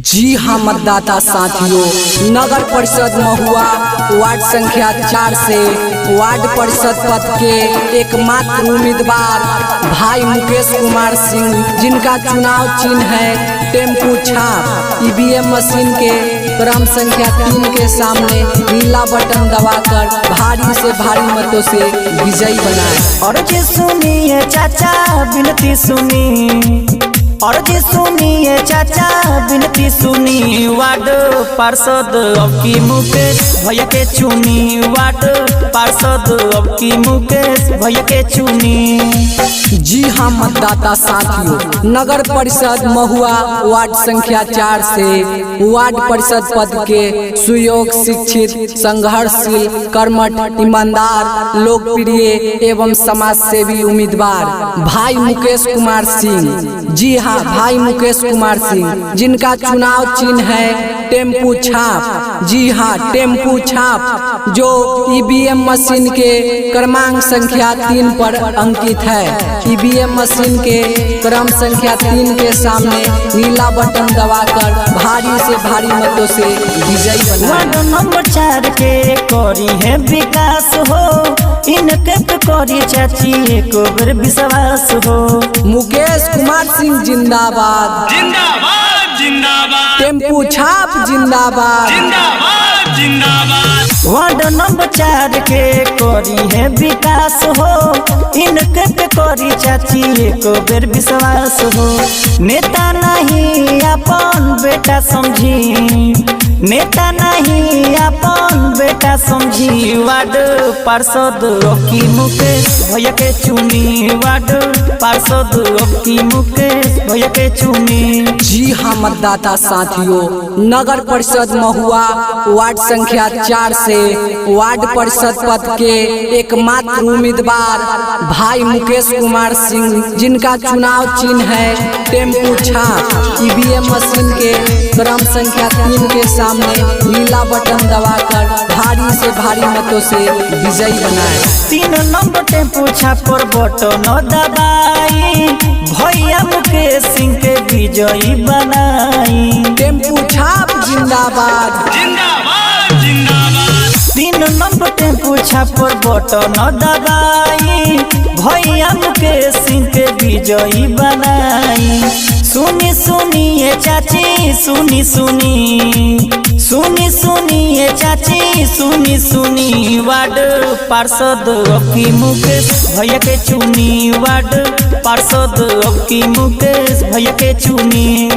जी हाँ मतदाता साथियों, नगर परिषद महुआ वार्ड संख्या 4 से वार्ड परिषद पद के एकमात्र उम्मीदवार भाई मुकेश कुमार सिंह, जिनका चुनाव चिन्ह है टेम्पू छाप, ईवीएम मशीन के क्रम संख्या 3 के सामने नीला बटन दबाकर भारी से भारी मतों से विजयी बनाए। और जी सुनिए चाचा विनती सुनी, और जी सुनिए चाचा विनती सुनी, वार्ड पार्षद अब की मुकेश भैया के चुनी, वार्ड पार्षद अब की मुकेश भैया के चुनी। जी हाँ मतदाता साथियों, नगर परिषद महुआ वार्ड संख्या 4 से वार्ड परिषद पद के सुयोग, शिक्षित, संघर्षशील, कर्मठ, ईमानदार, लोकप्रिय एवं समाज सेवी उम्मीदवार भाई मुकेश कुमार सिंह, जी हाँ भाई मुकेश कुमार सिंह, जिनका चुनाव चिन्ह है टेम्पू छाप, जी हाँ टेम्पू छाप, जो ईवीएम मशीन के क्रमांक संख्या 3 पर अंकित है। ईवीएम मशीन के क्रम संख्या 3 के सामने नीला बटन दबाकर भारी से भारी मतों से विजयी बनाए। वार्ड नंबर 4 के करी है विकास हो, इनके पे करी चाची एक बार विश्वास हो। मुकेश कुमार सिंह जिंदाबाद, जिंदाबाद जिंदाबाद, टेम्पू छाप जिंदाबाद, जिंदाबाद जिंदाबाद। वार्ड नंबर 4 के करी है विकास हो, इनके पे करी चाची एक बेर विश्वास हो। नेता नहीं अपन बेटा समझी, नेता नहीं अपन बेटा समझी, वार्ड पार्षद अब की मुकेश भैया के चुनी, वार्ड पार्षद अब की मुकेश भैया के चुनी। जी हाँ मतदाता साथियों, नगर परिषद महुआ वार्ड संख्या 4 से वार्ड परिषद पद के एकमात्र उम्मीदवार भाई मुकेश कुमार सिंह, जिनका चुनाव चिन्ह है टेम्पू छाप, ईवीएम मशीन के क्रम संख्या 3 के सामने नीला बटन दबाकर भारी से भारी मतों से विजयी बनाए। 3 नंबर टेम्पू छाप पर बटन दबाई, भैया मुकेश सिंह के विजयी बनाई। टेम्पू छाप जिंदाबाद, जिंदाबाद जिंदाबाद। 3 नंबर टेम्पू छाप पर बटन दबाई, भैया मुकेश सिंह के विजयी बनाई। सुनी सुनिए चाची सुनी सुनी, सुनी सुनिए चाची सुनी सुनी, वार्ड पार्षद अब की मुकेश भैया के चुनी, वार्ड पार्षद अब की मुकेश भैया के चुनी।